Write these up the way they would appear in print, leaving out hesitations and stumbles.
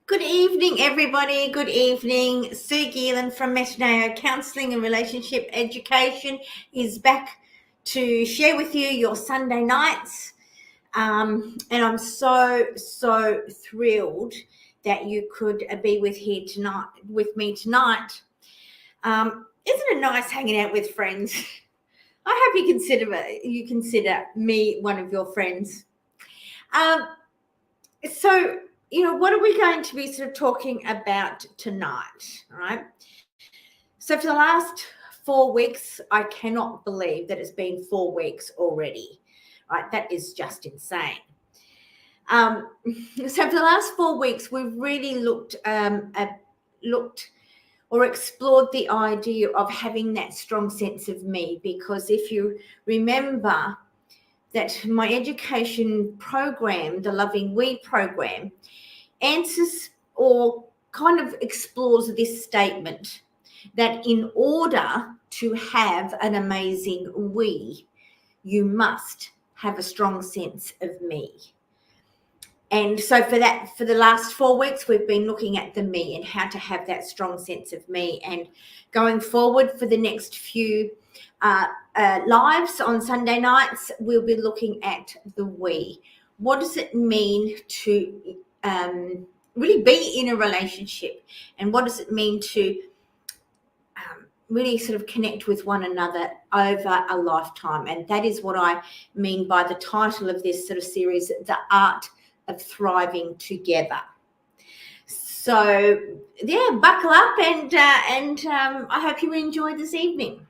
Good evening, everybody. Good evening. Sue Geelan from Metaneo Counselling and Relationship Education is back to share with you your Sunday nights. And I'm so thrilled that you could be with me tonight. Isn't it nice hanging out with friends? I hope you consider me one of your friends. So, what are we going to be sort of talking about tonight? All right. So, for the last 4 weeks, I cannot believe that it's been 4 weeks already. Right. That is just insane. So, for the last 4 weeks, we've really looked or explored the idea of having that strong sense of me, because if you remember that my education program, the Loving We program, answers or kind of explores this statement that in order to have an amazing we, you must have a strong sense of me. And so for the last 4 weeks, we've been looking at the me and how to have that strong sense of me. And going forward for the next few lives on Sunday nights, we'll be looking at the we. What does it mean to really be in a relationship? And what does it mean to really sort of connect with one another over a lifetime? And that is what I mean by the title of this sort of series, The Art of Thriving Together. So yeah, buckle up and I hope you enjoy this evening.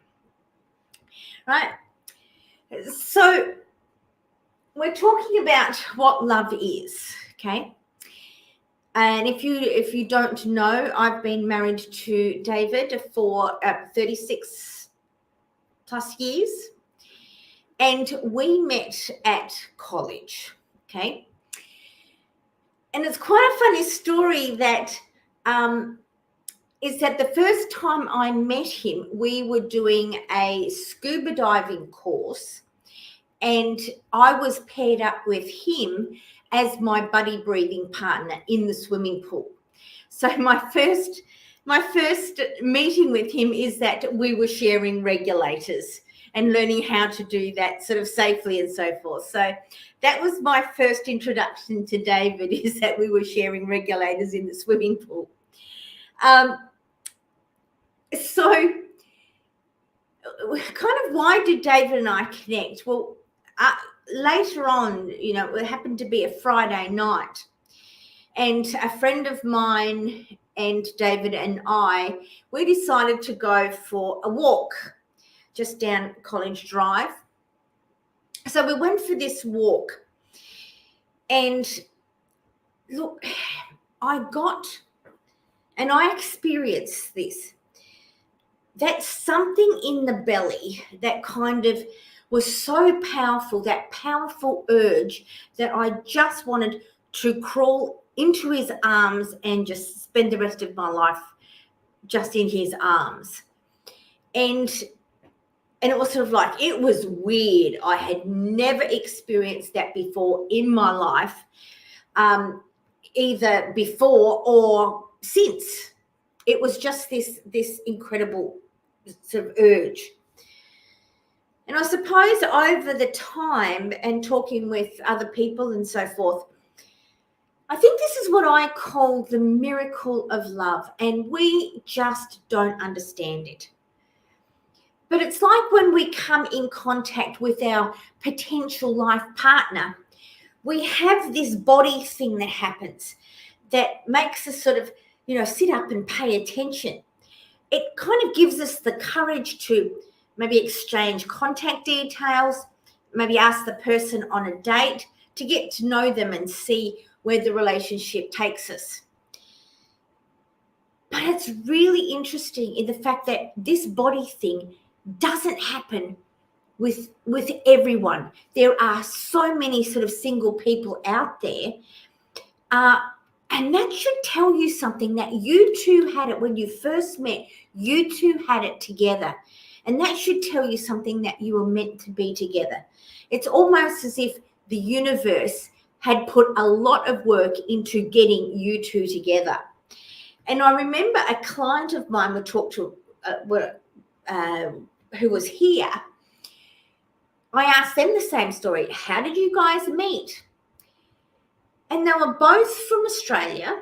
Right. So we're talking about what love is, okay? And if you don't know, I've been married to David for 36 plus years, and we met at college, okay? And it's quite a funny story that is that the first time I met him, we were doing a scuba diving course, and I was paired up with him as my buddy breathing partner in the swimming pool. So my first meeting with him is that we were sharing regulators and learning how to do that sort of safely and so forth. So that was my first introduction to David, is that we were sharing regulators in the swimming pool. So kind of why did David and I connect? Well, later on, it happened to be a Friday night, and a friend of mine and David and we decided to go for a walk just down College Drive. So we went for this walk, and look, I experienced this. That's something in the belly that kind of was so powerful, that powerful urge that I just wanted to crawl into his arms and just spend the rest of my life just in his arms. And it was sort of like, it was weird. I had never experienced that before in my life, either before or since. It was just this incredible sort of urge. And I suppose over the time and talking with other people and so forth, I think this is what I call the miracle of love, and we just don't understand it. But it's like when we come in contact with our potential life partner, we have this body thing that happens that makes us sort of, sit up and pay attention. It kind of gives us the courage to maybe exchange contact details, maybe ask the person on a date to get to know them and see where the relationship takes us. But it's really interesting in the fact that this body thing doesn't happen with everyone. There are so many sort of single people out there, and that should tell you something, that you two had it when you first met. You two had it together. And that should tell you something, that you were meant to be together. It's almost as if the universe had put a lot of work into getting you two together. And I remember a client of mine would talk to, who was here. I asked them the same story. How did you guys meet? And they were both from Australia.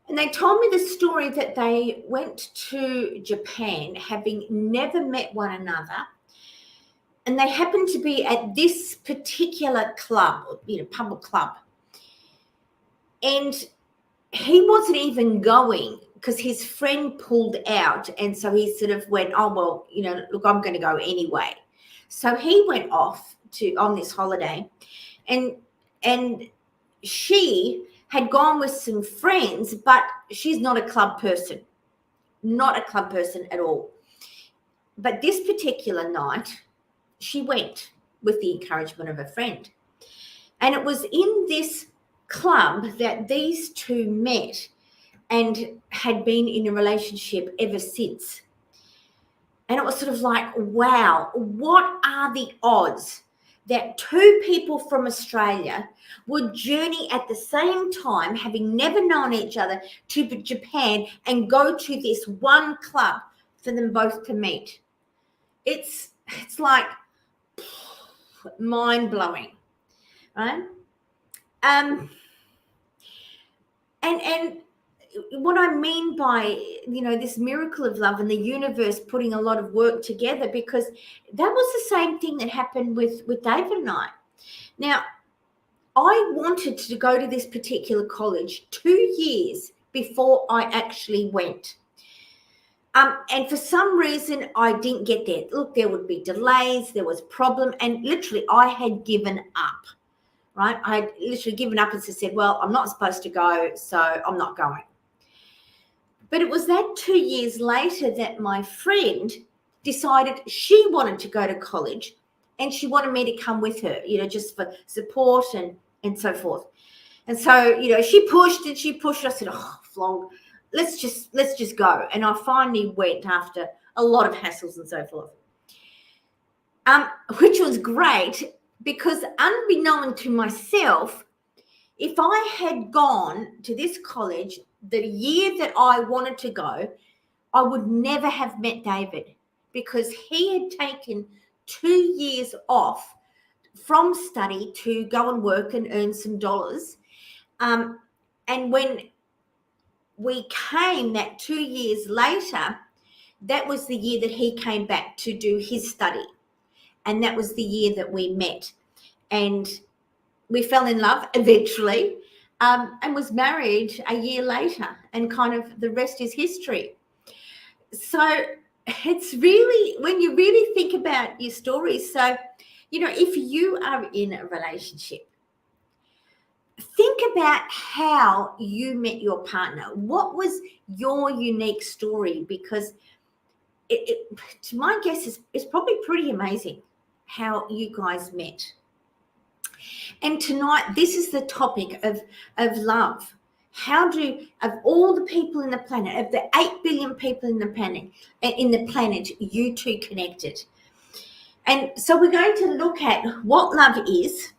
And they told me the story that they went to Japan having never met one another. And they happened to be at this particular club, pub club. And he wasn't even going because his friend pulled out. And so he sort of went, oh, well, look, I'm going to go anyway. So he went off on this holiday, and she had gone with some friends, but she's not a club person at all. But this particular night, she went with the encouragement of a friend. And it was in this club that these two met and had been in a relationship ever since. And it was sort of like, wow, what are the odds that two people from Australia would journey at the same time, having never known each other, to Japan and go to this one club for them both to meet? It's like mind-blowing, right? And what I mean by, this miracle of love and the universe putting a lot of work together, because that was the same thing that happened with David and I. Now, I wanted to go to this particular college 2 years before I actually went. And for some reason, I didn't get there. Look, there would be delays, there was problem, and literally I had given up, right? I had literally given up and said, well, I'm not supposed to go, so I'm not going. But it was that 2 years later that my friend decided she wanted to go to college, and she wanted me to come with her, just for support and so forth. And so, she pushed and she pushed. I said, oh, Flog, let's just go. And I finally went after a lot of hassles and so forth, which was great, because unbeknown to myself, if I had gone to this college the year that I wanted to go, I would never have met David, because he had taken 2 years off from study to go and work and earn some dollars. And when we came that 2 years later, that was the year that he came back to do his study. And that was the year that we met. And we fell in love eventually, and was married a year later, and kind of the rest is history. So it's really, when you really think about your stories, so, if you are in a relationship, think about how you met your partner. What was your unique story? Because to my guess, it's probably pretty amazing how you guys met. And tonight, this is the topic of love. How do, of all the people in the planet, of the 8 billion people in the planet, you two connected? And so we're going to look at what love is,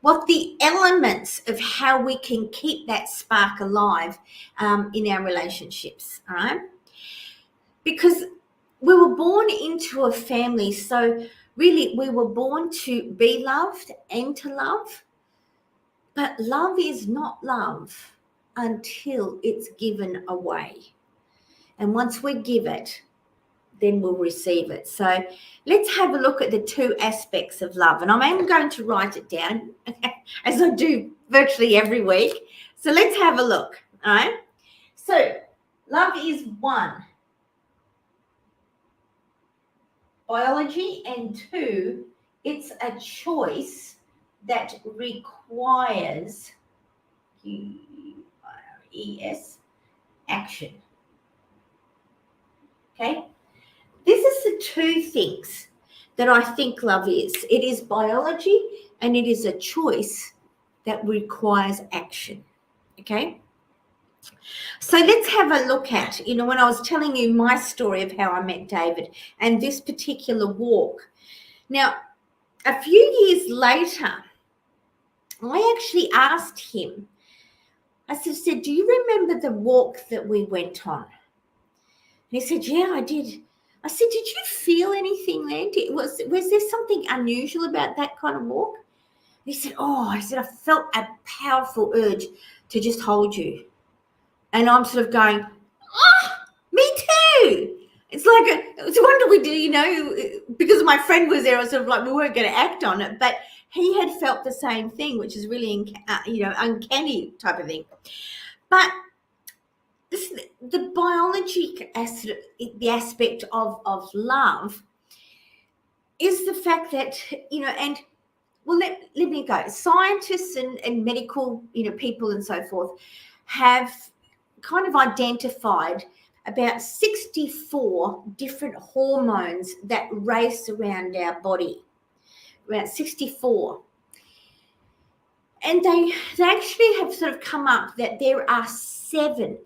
what the elements of how we can keep that spark alive in our relationships, all right? Because we were born into a family, so really we were born to be loved and to love. But love is not love until it's given away. And once we give it, then we'll receive it. So let's have a look at the two aspects of love. And I'm going to write it down as I do virtually every week. So let's have a look. All right. So love is 1, biology, and 2, it's a choice that requires action. Okay? This is the two things that I think love is. It is biology, and it is a choice that requires action. Okay? So let's have a look at, when I was telling you my story of how I met David and this particular walk. Now, a few years later, I actually asked him, I said, do you remember the walk that we went on? And he said, yeah, I did. I said, did you feel anything then? Was there something unusual about that kind of walk? And he said, I felt a powerful urge to just hold you. And I'm sort of going, me too. It's like, it's a wonder we do, because my friend was there, I was sort of like, we weren't going to act on it. But he had felt the same thing, which is really, uncanny type of thing. But the biology, the aspect of love is the fact that, and well, let me go. Scientists and medical, people and so forth have kind of identified about 64 different hormones that race around our body, around 64. And they actually have sort of come up that there are seven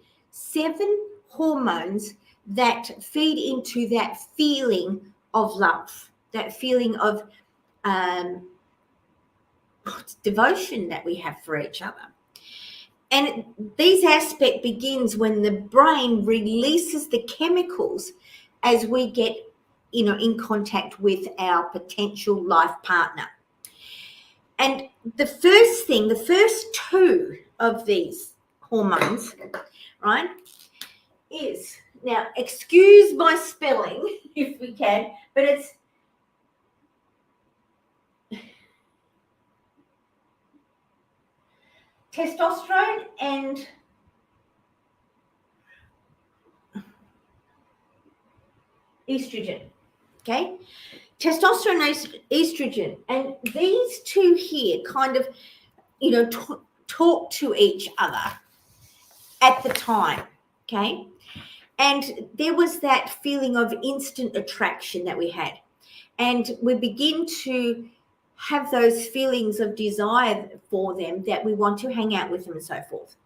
hormones that feed into that feeling of love, that feeling of devotion that we have for each other. And this aspect begins when the brain releases the chemicals as we get, in contact with our potential life partner. And the first two of these hormones, right, is, now excuse my spelling if we can, but it's testosterone and estrogen. Okay, testosterone and estrogen, and these two here kind of, talk to each other at the time. Okay, and there was that feeling of instant attraction that we had, and we begin to have those feelings of desire for them, that we want to hang out with them and so forth.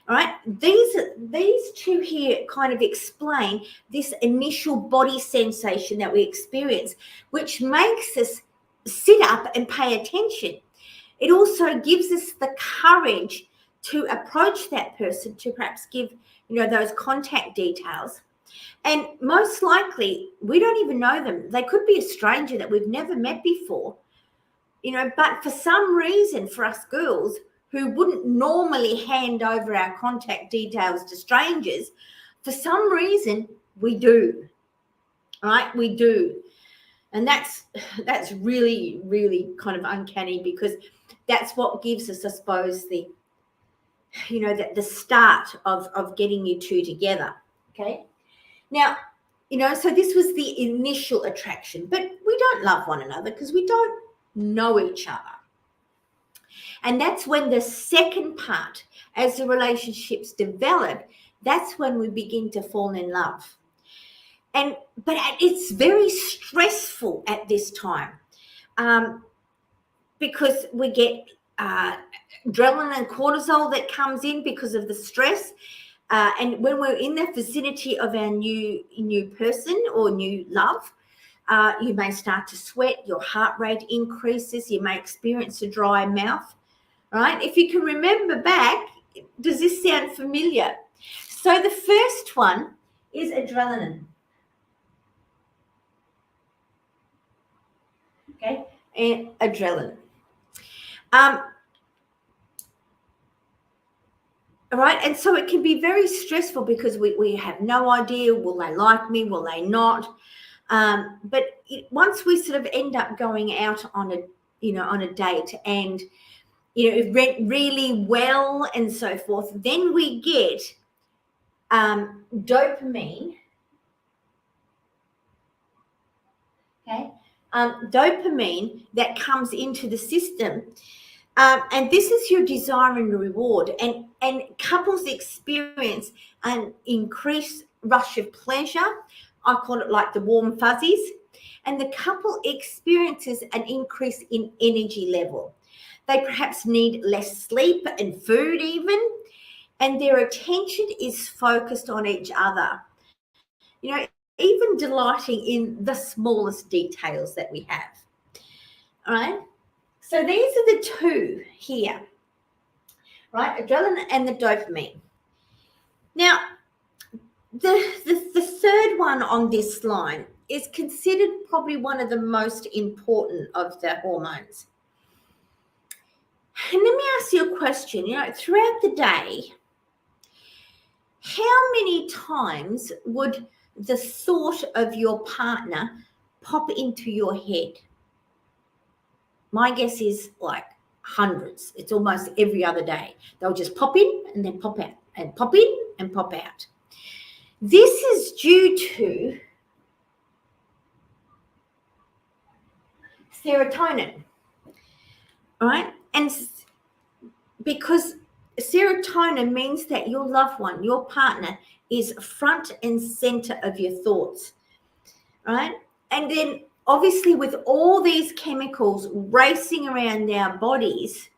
All right, these two here kind of explain this initial body sensation that we experience, which makes us sit up and pay attention. It also gives us the courage to approach that person, to perhaps give, those contact details. And most likely, we don't even know them. They could be a stranger that we've never met before, but for some reason, for us girls who wouldn't normally hand over our contact details to strangers, for some reason, we do, right? We do. And that's really, really kind of uncanny, because that's what gives us, I suppose, the start of getting you two together. Okay. Now, so this was the initial attraction, but we don't love one another because we don't know each other. And that's when the second part, as the relationships develop, that's when we begin to fall in love. But it's very stressful at this time, because we get adrenaline and cortisol that comes in because of the stress. And when we're in the vicinity of our new person or new love, you may start to sweat, your heart rate increases, you may experience a dry mouth, right? If you can remember back, does this sound familiar? So the first one is adrenaline. Okay, and adrenaline. All right, and so it can be very stressful because we have no idea, will they like me, will they not? But once we sort of end up going out on a date, and it went really well and so forth, then we get dopamine. Okay, dopamine that comes into the system. And this is your desire and reward. And couples experience an increased rush of pleasure. I call it like the warm fuzzies. And the couple experiences an increase in energy level. They perhaps need less sleep and food even. And their attention is focused on each other. Even delighting in the smallest details that we have. All right? So these are the two here, right? Adrenaline and the dopamine. Now, the third one on this line is considered probably one of the most important of the hormones. And let me ask you a question. Throughout the day, how many times would the thought of your partner pop into your head? My guess is like hundreds. It's almost every other day. They'll just pop in and then pop out, and pop in and pop out. This is due to serotonin, right? And because serotonin means that your loved one, your partner, is front and center of your thoughts, right? And then obviously with all these chemicals racing around our bodies,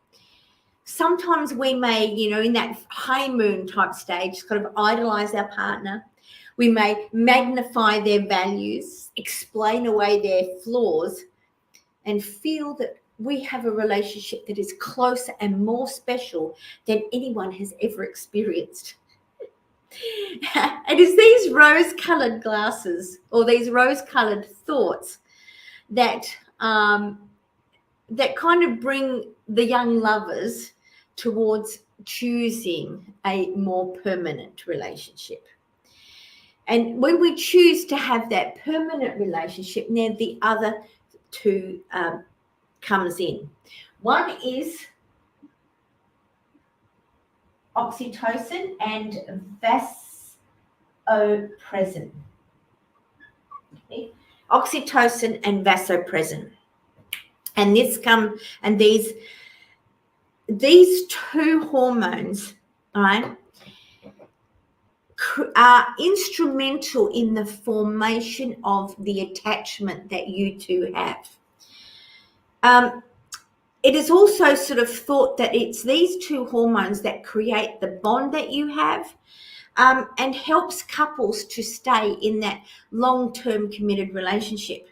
sometimes we may, in that honeymoon type stage, kind of idolize our partner. We may magnify their values, explain away their flaws, and feel that we have a relationship that is closer and more special than anyone has ever experienced. And it's these rose-colored glasses or these rose-colored thoughts that that kind of bring the young lovers towards choosing a more permanent relationship. And when we choose to have that permanent relationship, now the other two comes in. One is oxytocin and vasopressin. Okay. Oxytocin and vasopressin. And these two hormones, all right, are instrumental in the formation of the attachment that you two have. It is also sort of thought that it's these two hormones that create the bond that you have, and helps couples to stay in that long-term committed relationship.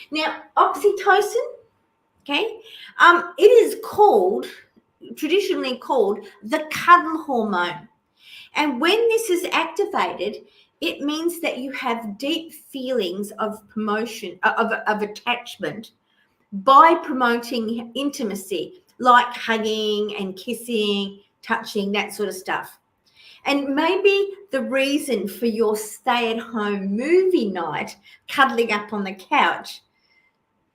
Now, oxytocin, okay, it is traditionally called the cuddle hormone. And when this is activated, it means that you have deep feelings of of attachment by promoting intimacy, like hugging and kissing, touching, that sort of stuff. And maybe the reason for your stay-at-home movie night, cuddling up on the couch,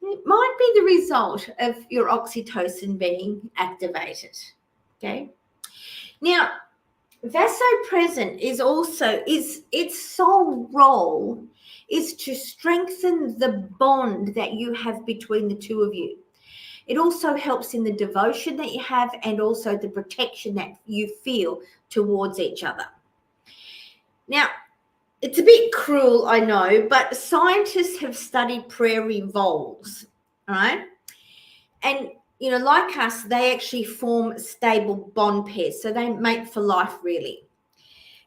it might be the result of your oxytocin being activated. Okay. Now, vasopressin is also, its sole role is to strengthen the bond that you have between the two of you. It also helps in the devotion that you have and also the protection that you feel towards each other. Now, it's a bit cruel, I know, but scientists have studied prairie voles, right? And, like us, they actually form stable bond pairs. So they mate for life, really.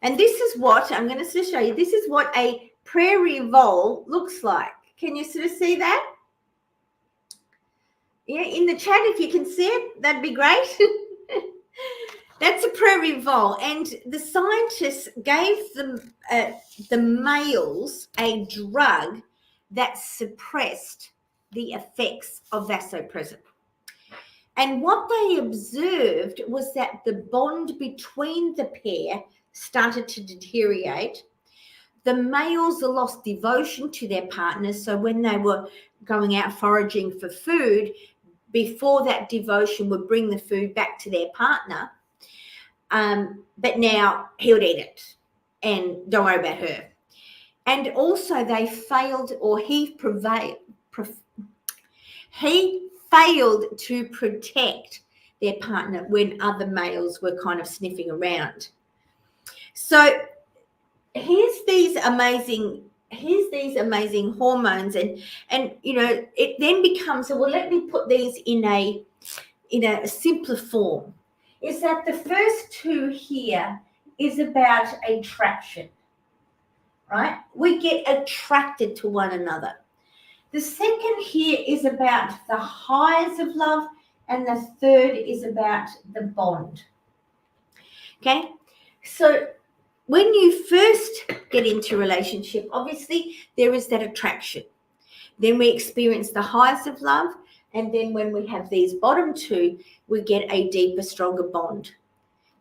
And this is what, I'm going to show you, this is what a prairie vole looks like. Can you sort of see that? Yeah, in the chat, if you can see it, that'd be great. That's a prairie vole, and the scientists gave them the males a drug that suppressed the effects of vasopressin. And what they observed was that the bond between the pair started to deteriorate. The males lost devotion to their partners, so when they were going out foraging for food, before that devotion would bring the food back to their partner. But now he would eat it and don't worry about her. And also they failed, or he failed to protect their partner when other males were kind of sniffing around. So here's these amazing hormones, and it then becomes, well, let me put these in a simpler form. Is that the first two here is about attraction, right? We get attracted to one another. The second here is about the highs of love, and the third is about the bond. Okay, so when you first get into a relationship, obviously there is that attraction. Then we experience the highs of love, and then when we have these bottom two, we get a deeper, stronger bond.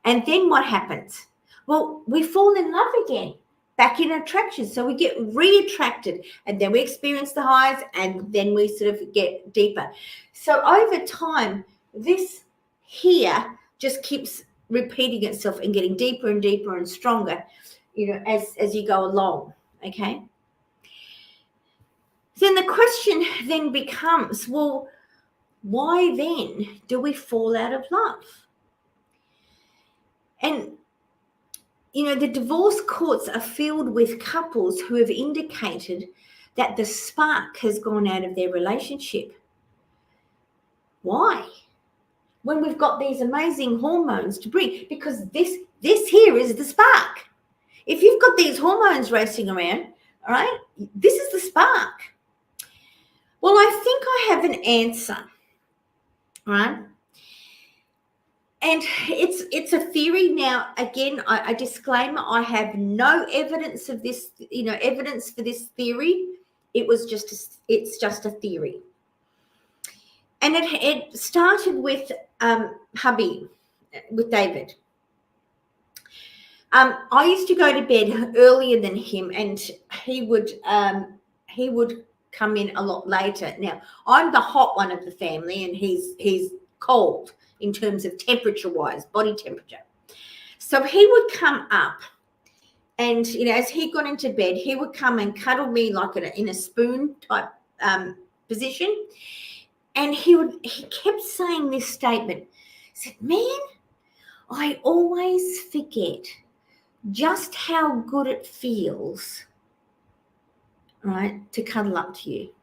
And then what happens? Well, we fall in love again, back in attraction. So we get re-attracted, and then we experience the highs, and then we sort of get deeper. So over time, this here just keeps repeating itself and getting deeper and deeper and stronger, as you go along. Okay. Then the question then becomes, well, why then do we fall out of love? And, the divorce courts are filled with couples who have indicated that the spark has gone out of their relationship. Why? When we've got these amazing hormones to bring, because this here is the spark. If you've got these hormones racing around, all right, this is the spark. Well, I think I have an answer, right? And it's a theory. Now, again, I disclaimer, I have no evidence of this, evidence for this theory. It's just a theory. And it started with hubby, with David. I used to go to bed earlier than him, and he would come in a lot later. Now, I'm the hot one of the family, and he's cold in terms of temperature-wise, body temperature. So he would come up, and as he got into bed, he would come and cuddle me like in a spoon type position, and he kept saying this statement. He said, "Man, I always forget just how good it feels, right, to cuddle up to you."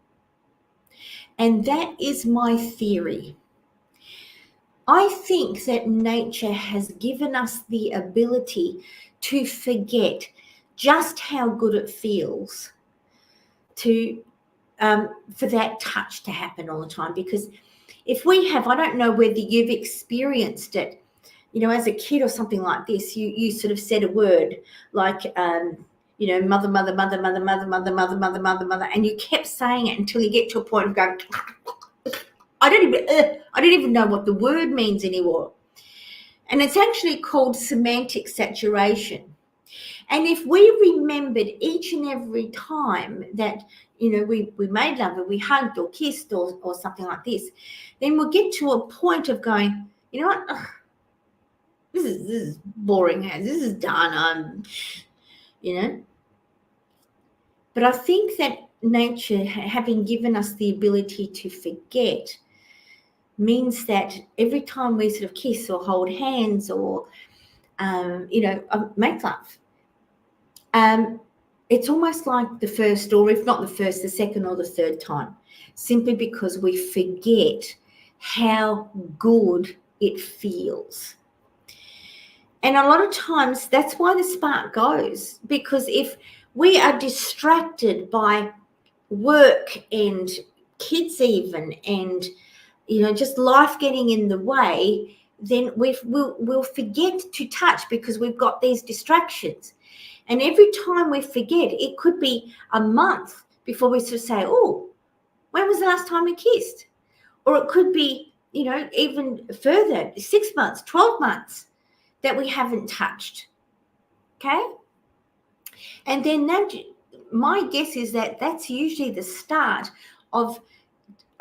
And that is my theory. I think that nature has given us the ability to forget just how good it feels for that touch to happen all the time. Because if we have, I don't know whether you've experienced it, as a kid or something like this, you sort of said a word like, mother, mother, mother, mother, mother, mother, mother, mother, mother, mother, and you kept saying it until you get to a point of going, I don't even know what the word means anymore. And it's actually called semantic saturation. And if we remembered each and every time that, we made love or we hugged or kissed or something like this, then we'll get to a point of going, you know what? Ugh, this is boring. This is done. But I think that nature, having given us the ability to forget, means that every time we sort of kiss or hold hands or, make love, it's almost like the first, or if not the first, the second or the third time, simply because we forget how good it feels. And a lot of times that's why the spark goes, because if we are distracted by work and kids even, and just life getting in the way, then we'll forget to touch because we've got these distractions. And every time we forget, it could be a month before we sort of say, oh, when was the last time we kissed? Or it could be, even further, 6 months, 12 months that we haven't touched. Okay? And then my guess is that that's usually the start of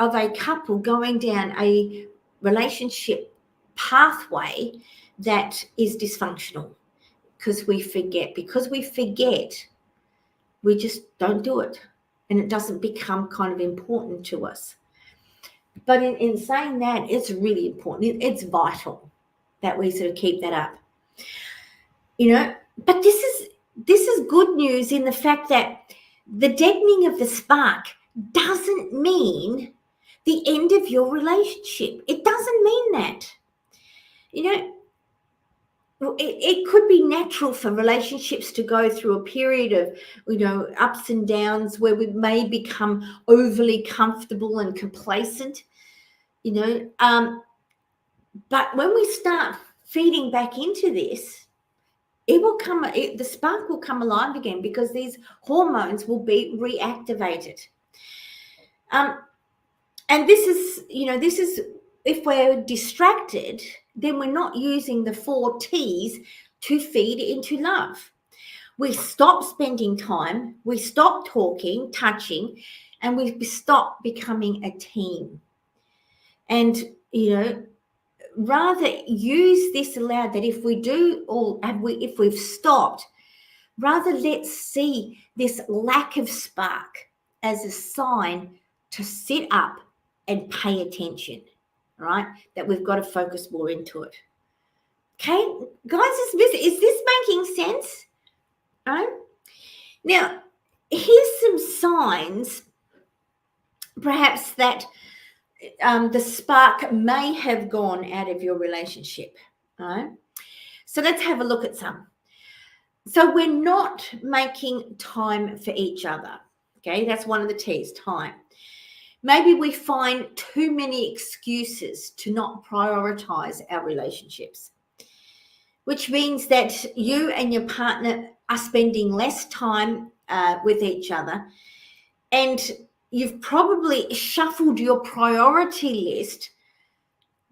a couple going down a relationship pathway that is dysfunctional, because we forget, we just don't do it, and it doesn't become kind of important to us. But in saying that, it's really important. It's vital that we sort of keep that up. But this is good news in the fact that the deadening of the spark doesn't mean the end of your relationship. It doesn't mean that. it could be natural for relationships to go through a period of, ups and downs where we may become overly comfortable and complacent, but when we start feeding back into this, the spark will come alive again, because these hormones will be reactivated. And this is if we're distracted, then we're not using the 4 T's to feed into love. We stop spending time, we stop talking, touching, and we stop becoming a team. And, rather use this aloud, that if we do, or if we've stopped, rather let's see this lack of spark as a sign to sit up and pay attention, right? That we've got to focus more into it. Okay, guys, is this making sense? Right? Now, here's some signs, perhaps, that the spark may have gone out of your relationship. Right? So let's have a look at some. So we're not making time for each other. Okay, that's one of the T's, time. Maybe we find too many excuses to not prioritize our relationships, which means that you and your partner are spending less time with each other, and you've probably shuffled your priority list,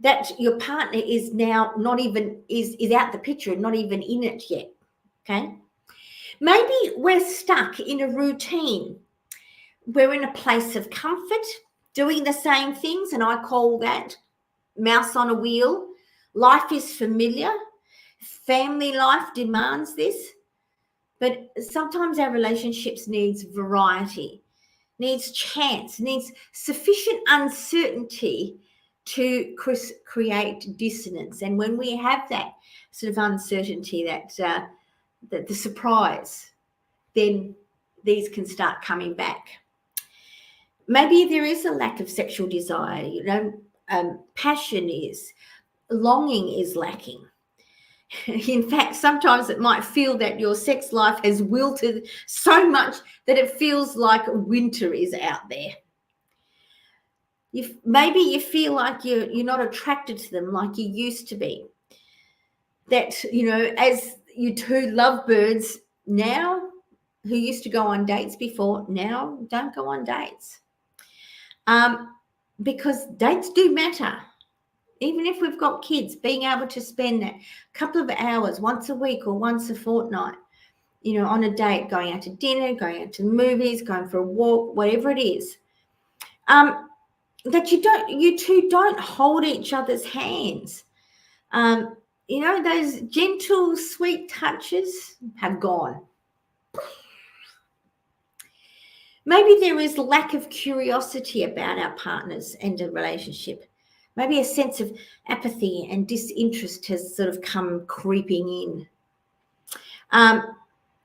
that your partner is now not even is out the picture, not even in it yet. Okay, maybe we're stuck in a routine. We're in a place of comfort, doing the same things, and I call that mouse on a wheel. Life is familiar. Family life demands this. But sometimes our relationships needs variety, needs chance, needs sufficient uncertainty to create dissonance. And when we have that sort of uncertainty, that the surprise, then these can start coming back. Maybe there is a lack of sexual desire, passion is, longing is lacking. In fact, sometimes it might feel that your sex life has wilted so much that it feels like winter is out there. Maybe you feel like you're not attracted to them like you used to be. That, as you two lovebirds now, who used to go on dates before, now don't go on dates. Because dates do matter. Even if we've got kids, being able to spend a couple of hours once a week or once a fortnight, on a date, going out to dinner, going out to the movies, going for a walk, whatever it is, that you two don't hold each other's hands. Those gentle, sweet touches have gone. Maybe there is lack of curiosity about our partners and a relationship. Maybe a sense of apathy and disinterest has sort of come creeping in,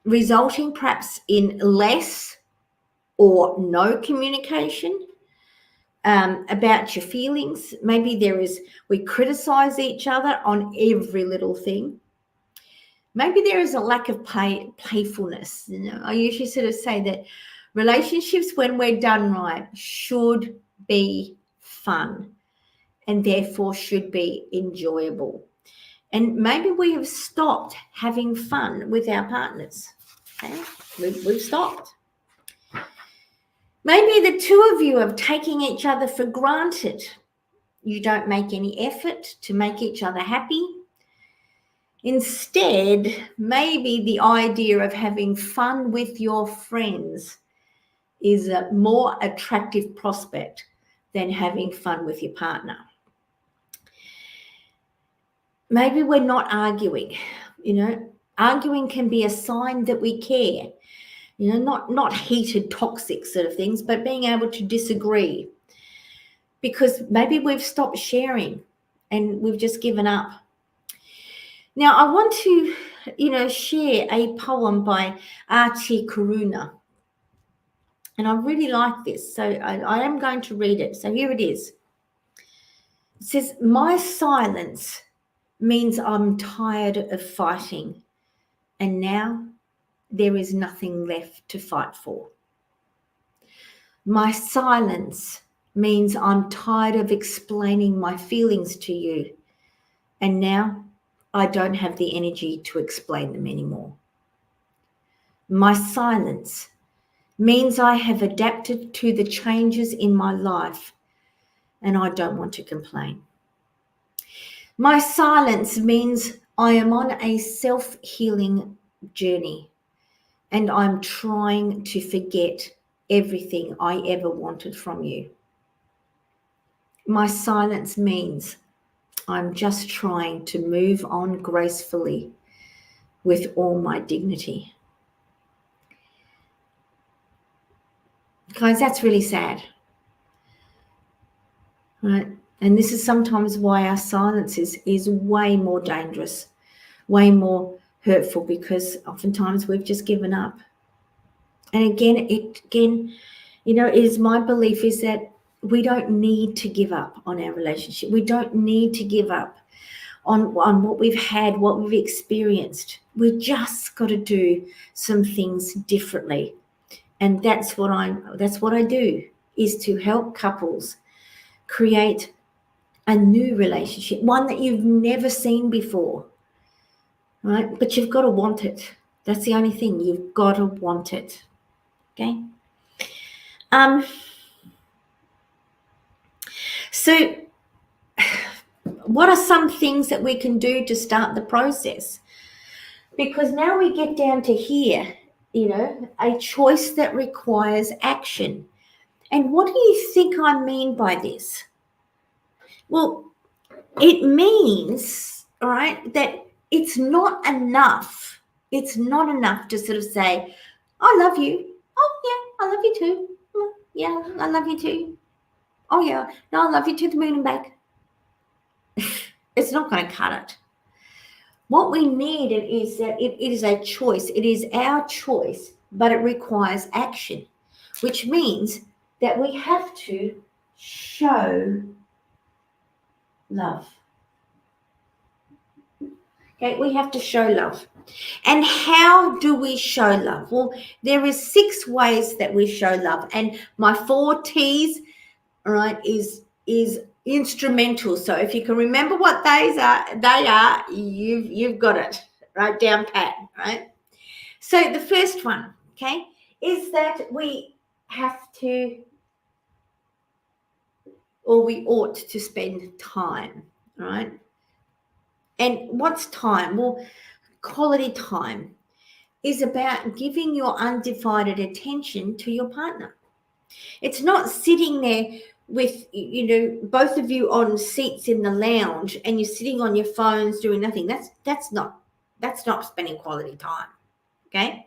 resulting perhaps in less or no communication about your feelings. Maybe we criticize each other on every little thing. Maybe there is a lack of playfulness. I usually sort of say that relationships, when we're done right, should be fun and therefore should be enjoyable. And maybe we have stopped having fun with our partners. Okay? We've stopped. Maybe the two of you are taking each other for granted. You don't make any effort to make each other happy. Instead, maybe the idea of having fun with your friends is a more attractive prospect than having fun with your partner. Maybe we're not arguing. Arguing can be a sign that we care. Not heated, toxic sort of things, but being able to disagree. Because maybe we've stopped sharing and we've just given up. Now, I want to, share a poem by R.T. Karuna. And I really like this, so I am going to read it. So here it is. It says, "My silence means I'm tired of fighting, and now there is nothing left to fight for. My silence means I'm tired of explaining my feelings to you, and now I don't have the energy to explain them anymore. My silence means I have adapted to the changes in my life, and I don't want to complain. My silence means I am on a self-healing journey, and I'm trying to forget everything I ever wanted from you. My silence means I'm just trying to move on gracefully with all my dignity. Guys, that's really sad, right? And this is sometimes why our silence is way more dangerous, way more hurtful, because oftentimes we've just given up. And again, it is my belief is that we don't need to give up on our relationship. We don't need to give up on what we've had, what we've experienced. We just got to do some things differently. And that's what I do, is to help couples create a new relationship, one that you've never seen before, right? But you've got to want it. That's the only thing. You've got to want it. Okay. So what are some things that we can do to start the process? Because now we get down to here, a choice that requires action. And what do you think I mean by this? Well, it means, all right, that it's not enough. It's not enough to sort of say, I love you. Oh, yeah, I love you too. Yeah, I love you too. Oh, yeah, no, I love you to the moon and back. It's not going to cut it. What we need is that it is a choice. It is our choice, but it requires action, which means that we have to show love. Okay, we have to show love. And how do we show love? Well, there is 6 ways that we show love, and my 4 T's, all right, is instrumental. So if you can remember what they are, you've got it right down pat, right? So the first one, okay, is that we have to, or we ought to spend time, right? And what's time? Well, quality time is about giving your undivided attention to your partner. It's not sitting there with, both of you on seats in the lounge and you're sitting on your phones doing nothing. That's not spending quality time. Okay.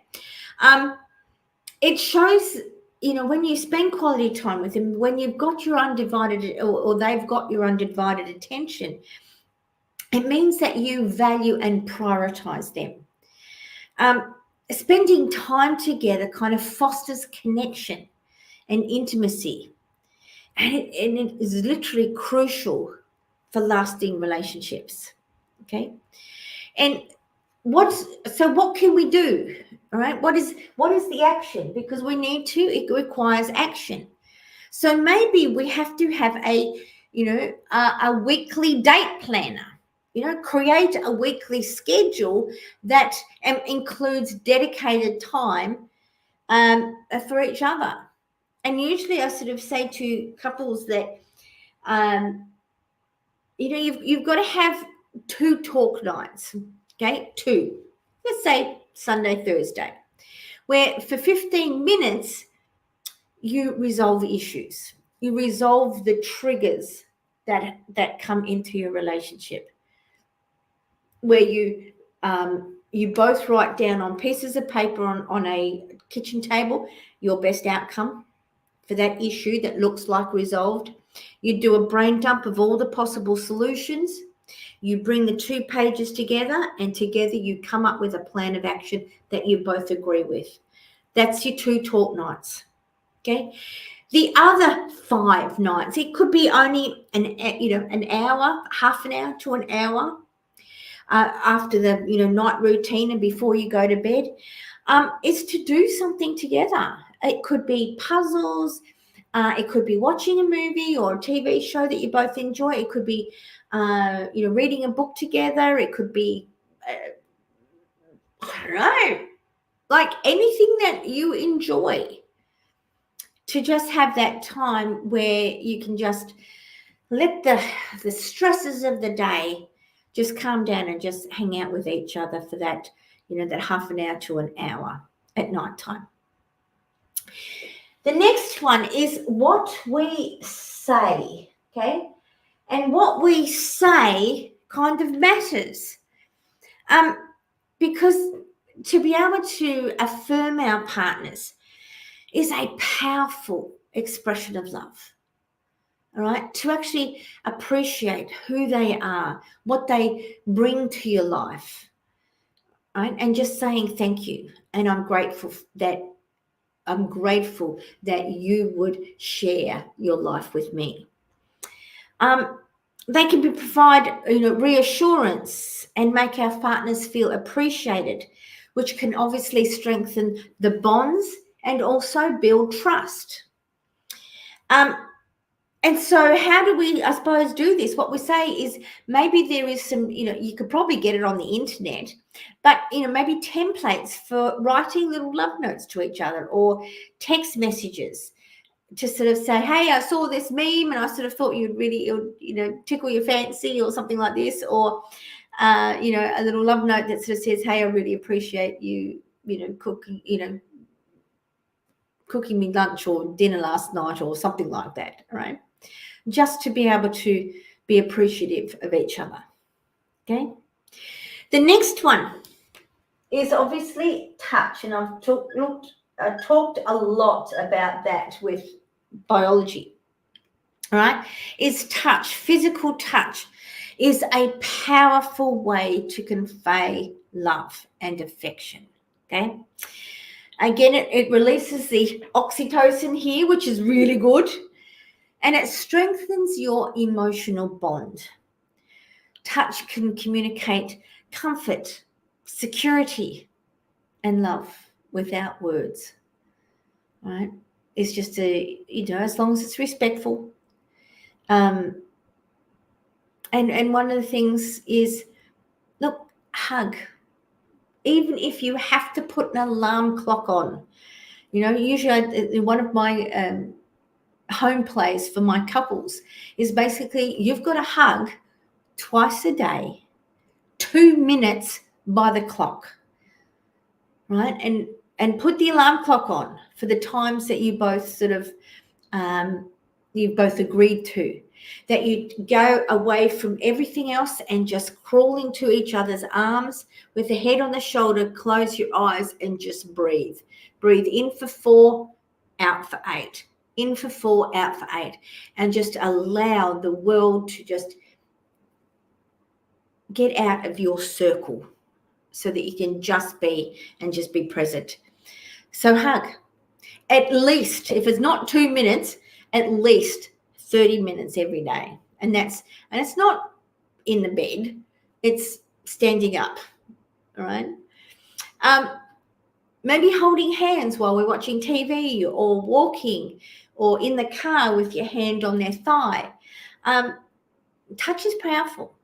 It shows, when you spend quality time with them, when you've got your undivided, or they've got your undivided attention, it means that you value and prioritize them. Spending time together kind of fosters connection and intimacy, and it is literally crucial for lasting relationships. Okay. And what can we do? All right, what is the action? Because it requires action. So maybe we have to have a weekly date planner. Create a weekly schedule that includes dedicated time for each other. And usually I sort of say to couples that, you've got to have 2 talk nights, okay? 2. Let's say Sunday, Thursday, where for 15 minutes you resolve issues. You resolve the triggers that come into your relationship, where you both write down on pieces of paper on a kitchen table your best outcome for that issue that looks like resolved. You do a brain dump of all the possible solutions. You bring the 2 pages together, and together you come up with a plan of action that you both agree with. That's your 2 talk nights. Okay. The other 5 nights, it could be only an hour, half an hour to an hour. after the night routine and before you go to bed, is to do something together. It could be puzzles. It could be watching a movie or a TV show that you both enjoy. It could be, reading a book together. It could be, I don't know, like anything that you enjoy. To just have that time where you can just let the stresses of the day just calm down and just hang out with each other for that, that half an hour to an hour at night time. The next one is what we say, okay? And what we say kind of matters. Because to be able to affirm our partners is a powerful expression of love. All right, to actually appreciate who they are, what they bring to your life, right? And just saying thank you. And I'm grateful that you would share your life with me. They can provide reassurance and make our partners feel appreciated, which can obviously strengthen the bonds and also build trust. And so how do we, I suppose, do this? What we say is maybe there is some, you could probably get it on the internet, but, maybe templates for writing little love notes to each other or text messages to sort of say, hey, I saw this meme and I sort of thought it would tickle your fancy or something like this. Or, a little love note that sort of says, hey, I really appreciate you, cooking me lunch or dinner last night or something like that, right? Just to be able to be appreciative of each other, okay? The next one is obviously touch, and I've talked a lot about that with biology, all right? Is touch, physical touch is a powerful way to convey love and affection, okay? Again, it releases the oxytocin here, which is really good. And it strengthens your emotional bond. Touch can communicate comfort, security, and love without words. Right? It's just as long as it's respectful. And one of the things is, look, hug. Even if you have to put an alarm clock on. Usually in one of my home plays for my couples is basically you've got to hug twice a day, 2 minutes by the clock, right? And put the alarm clock on for the times that you both sort of you've both agreed to, that you go away from everything else and just crawl into each other's arms with the head on the shoulder, close your eyes and just breathe. Breathe in for 4, out for 8. In for 4, out for 8. And just allow the world to just get out of your circle so that you can just be present. So hug. At least, if it's not 2 minutes, at least 30 minutes every day. And it's not in the bed, it's standing up. All right. Maybe holding hands while we're watching TV or walking or in the car with your hand on their thigh. Touch is powerful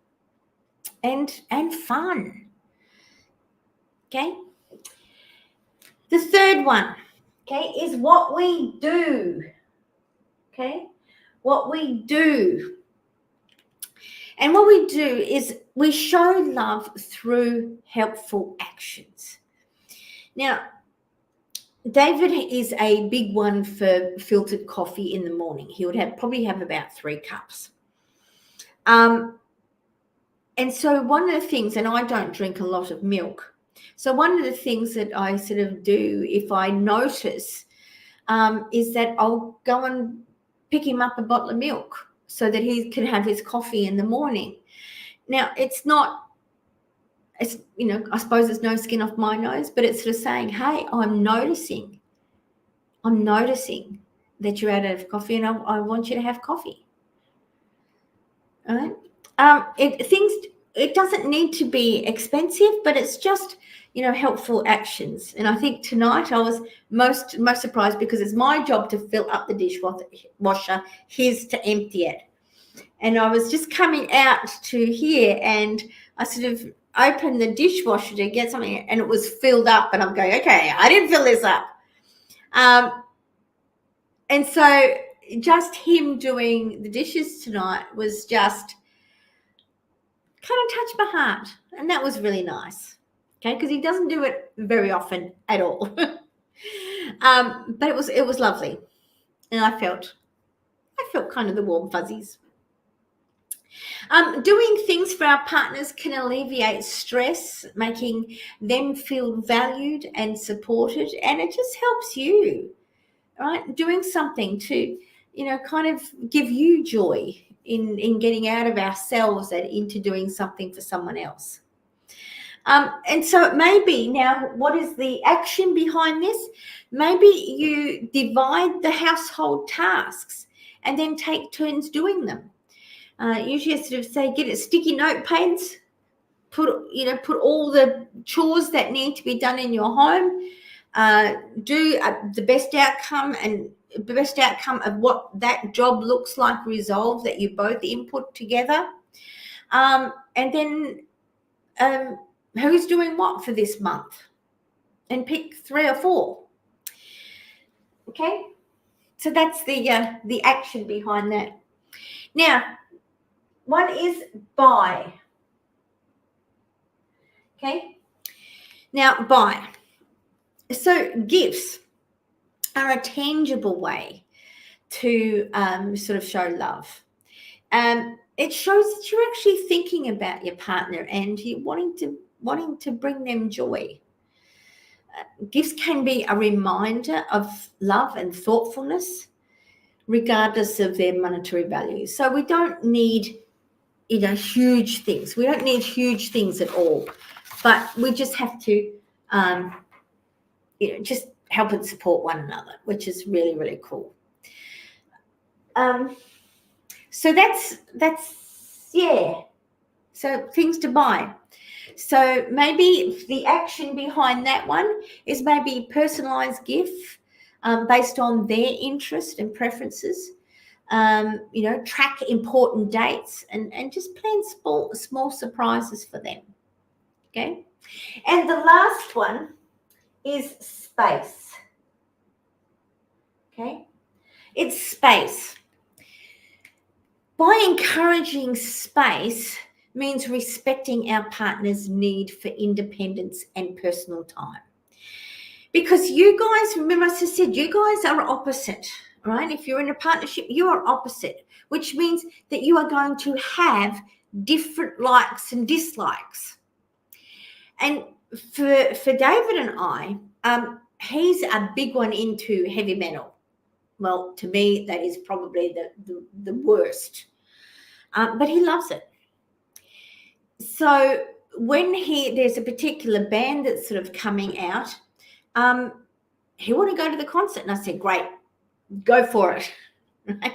and fun. Okay. The third one, okay, is what we do. Okay. What we do. And what we do is we show love through helpful actions. Now, David is a big one for filtered coffee in the morning. He would probably have about 3 cups. And so one of the things, and I don't drink a lot of milk, so one of the things that I sort of do if I notice is that I'll go and pick him up a bottle of milk so that he can have his coffee in the morning. Now, I suppose it's no skin off my nose, but it's sort of saying, hey, I'm noticing that you're out of coffee and I want you to have coffee. All right. it doesn't need to be expensive, but it's just, helpful actions. And I think tonight I was most surprised because it's my job to fill up the dishwasher, his to empty it. And I was just coming out to here and I sort of opened the dishwasher to get something and it was filled up and I'm going, okay, I didn't fill this up. And so just him doing the dishes tonight was just kind of touched my heart. And that was really nice. Okay, because he doesn't do it very often at all. But it was lovely. And I felt kind of the warm fuzzies. Doing things for our partners can alleviate stress, making them feel valued and supported, and it just helps you, right? Doing something to, kind of give you joy in getting out of ourselves and into doing something for someone else. And so maybe now, what is the action behind this? Maybe you divide the household tasks and then take turns doing them. Usually I sort of say, get a sticky notepads, put all the chores that need to be done in your home, do the best outcome of what that job looks like, resolve that you both input together. And then who's doing what for this month, and pick 3 or 4. Okay, so that's the action behind that. Now, one is buy. Okay, now buy. So gifts are a tangible way to sort of show love. It shows that you're actually thinking about your partner and you're wanting to bring them joy. Gifts can be a reminder of love and thoughtfulness, regardless of their monetary value. So we don't need, huge things. We don't need huge things at all, but we just have to, just help and support one another, which is really, really cool. So that's yeah. So things to buy. So maybe the action behind that one is maybe personalized gift based on their interest and preferences. Track important dates and just plan small surprises for them. Okay. And the last one is space. Okay. It's space. By encouraging space means respecting our partner's need for independence and personal time. Because you guys, remember I just said, you guys are opposite, right? If you're in a partnership, you are opposite, which means that you are going to have different likes and dislikes. And for David and I, he's a big one into heavy metal. Well, to me, that is probably the worst. But he loves it. So when there's a particular band that's sort of coming out, he want to go to the concert. And I said, great, go for it. Right?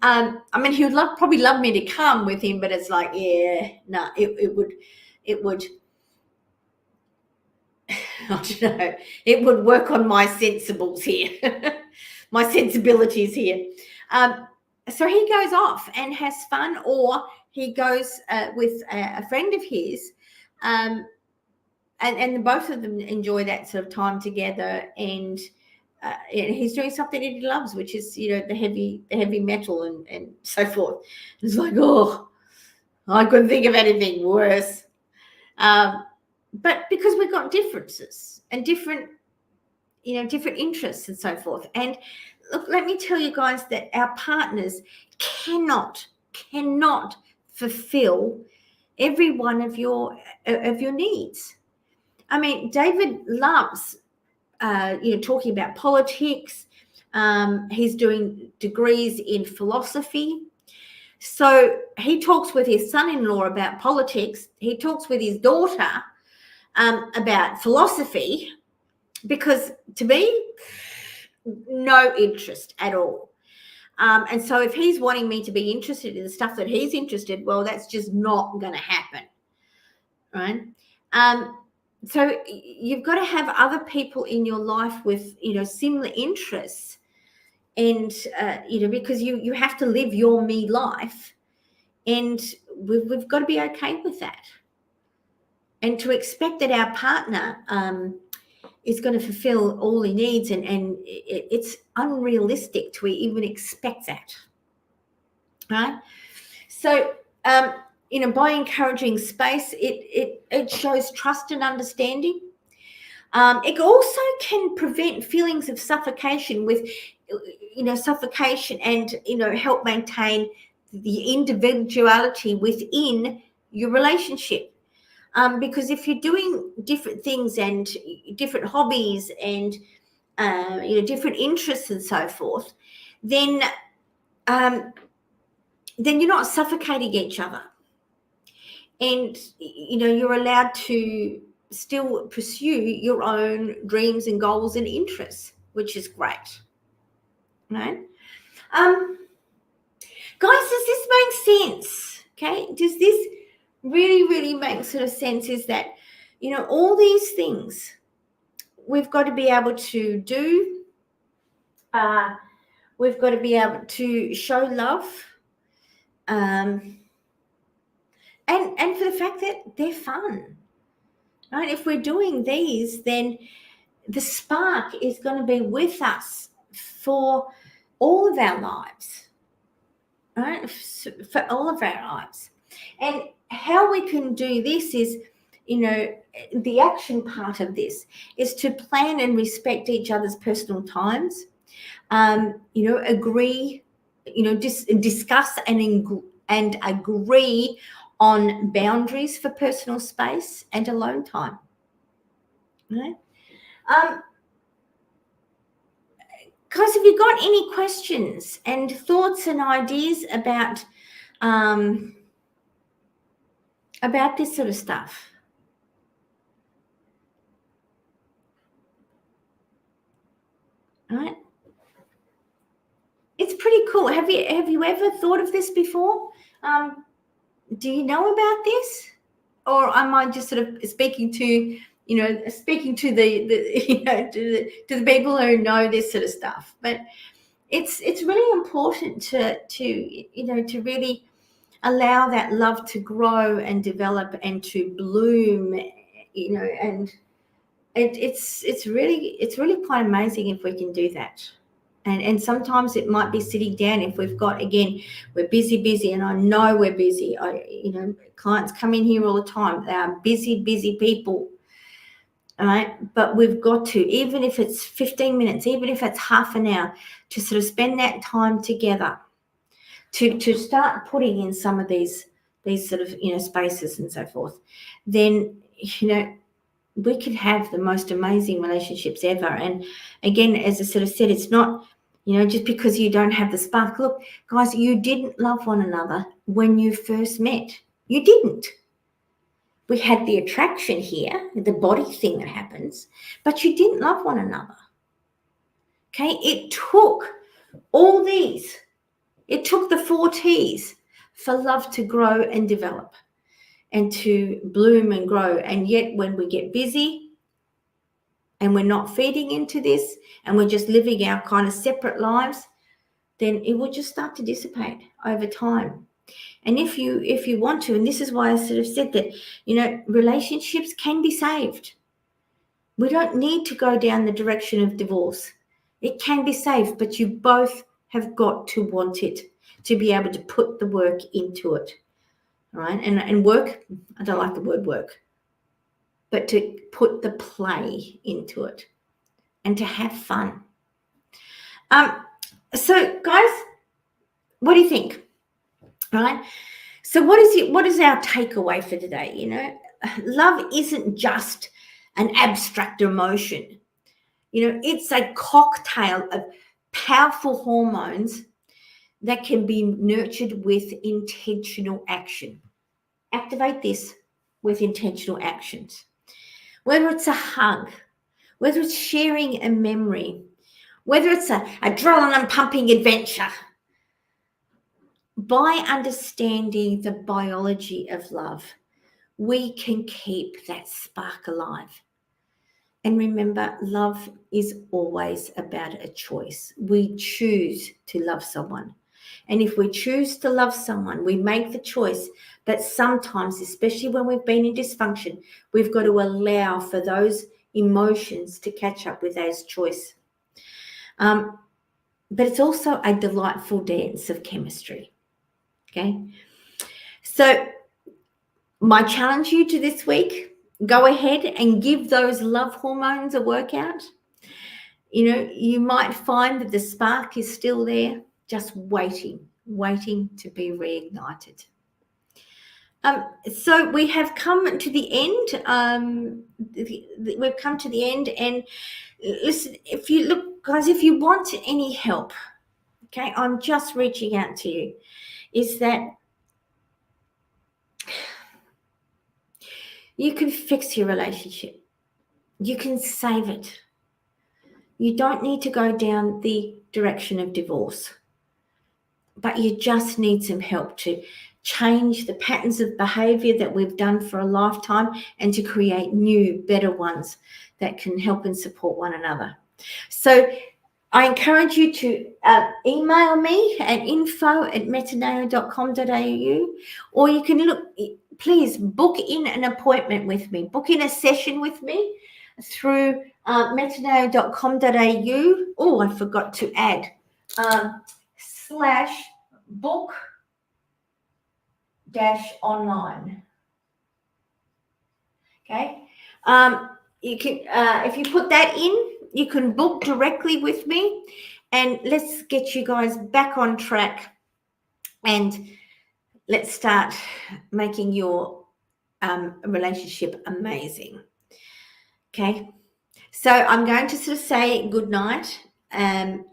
I mean, he would probably love me to come with him, but it's like, yeah, no, it would, I don't know, it would work on my sensibles here, my sensibilities here. So he goes off and has fun, or he goes with a friend of his, and both of them enjoy that sort of time together. And he's doing something that he loves, which is, the heavy metal and so forth. It's like, oh, I couldn't think of anything worse. But because we've got differences and different interests and so forth. And look, let me tell you guys that our partners cannot fulfill every one of your needs. I mean, David loves, talking about politics. He's doing degrees in philosophy. So he talks with his son-in-law about politics. He talks with his daughter about philosophy, because to me, no interest at all. And so if he's wanting me to be interested in the stuff that he's interested, well, that's just not going to happen, right? So you've got to have other people in your life with, similar interests, and, because you have to live your me life, and we've got to be okay with that. And to expect that our partner is going to fulfill all he needs, and it's unrealistic to even expect that, right? So, by encouraging space, it shows trust and understanding. It also can prevent feelings of suffocation and help maintain the individuality within your relationship. Because if you're doing different things and different hobbies and different interests and so forth, then you're not suffocating each other, and you're allowed to still pursue your own dreams and goals and interests, which is great, right? Guys, does this make sense? Okay, does this really make sort of sense? Is that all these things we've got to be able to do. We've got to be able to show love, and for the fact that they're fun, right? If we're doing these, then the spark is going to be with us for all of our lives, right? For all of our lives. And how we can do this is, the action part of this is to plan and respect each other's personal times, agree, discuss and agree on boundaries for personal space and alone time. Right? Guys, have you got any questions and thoughts and ideas about this sort of stuff? All right. It's pretty cool. Have you ever thought of this before? Do you know about this, or am I just sort of speaking to the to the people who know this sort of stuff? But it's really important to really allow that love to grow and develop and to bloom, and it's really quite amazing if we can do that. And sometimes it might be sitting down if we've got, again, we're busy, and I know we're busy. Clients come in here all the time. They are busy people, all right? But we've got to, even if it's 15 minutes, even if it's half an hour, to sort of spend that time together, to start putting in some of these sort of, spaces and so forth, then, we could have the most amazing relationships ever. And again, as I sort of said, it's not, just because you don't have the spark. Look, guys, you didn't love one another when you first met. You didn't. We had the attraction here, the body thing that happens, but you didn't love one another. Okay? It took all these. It took the 4 T's for love to grow and develop and to bloom and grow. And yet when we get busy and we're not feeding into this and we're just living our kind of separate lives, then it will just start to dissipate over time. And if you want to, and this is why I sort of said that, relationships can be saved. We don't need to go down the direction of divorce. It can be saved, but you both have got to want it, to be able to put the work into it. Right? And work, I don't like the word work, but to put the play into it and to have fun. So guys, what do you think? All right. So what is our takeaway for today? Love isn't just an abstract emotion. It's a cocktail of powerful hormones that can be nurtured with intentional action. Activate this with intentional actions. Whether it's a hug, whether it's sharing a memory, whether it's a adrenaline pumping adventure, by understanding the biology of love, we can keep that spark alive. And remember, love is always about a choice. We choose to love someone. And if we choose to love someone, we make the choice. But sometimes, especially when we've been in dysfunction, we've got to allow for those emotions to catch up with those choice. But it's also a delightful dance of chemistry. Okay. So my challenge you to this week, go ahead and give those love hormones a workout. You know, you might find that the spark is still there, just waiting to be reignited. So we have come to the end. We've come to the end, and listen, if you look, guys, if you want any help, okay, I'm just reaching out to you, is that you can fix your relationship. You can save it. You don't need to go down the direction of divorce, but you just need some help to change the patterns of behavior that we've done for a lifetime and to create new, better ones that can help and support one another. So I encourage you to email me at info@metaneo.com.au, or you can please book in an appointment with me, book in a session with me through metaneo.com.au. Oh, I forgot to add /book-online. Okay. You can, if you put that in, you can book directly with me, and let's get you guys back on track, and let's start making your relationship amazing. Okay. So I'm going to sort of say good night, and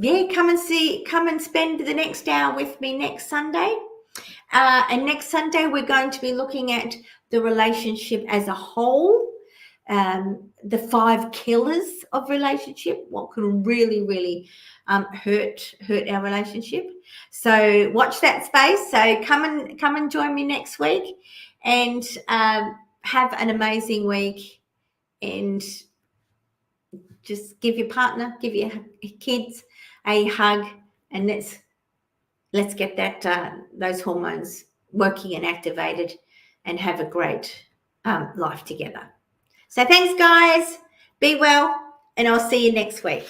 yeah, come and spend the next hour with me next Sunday. And next Sunday, we're going to be looking at the relationship as a whole, the 5 killers of relationship, what can really, really hurt our relationship. So watch that space. So come and join me next week, and have an amazing week, and just give your partner, give your kids a hug, and let's get that those hormones working and activated, and have a great life together. So thanks, guys. Be well, and I'll see you next week.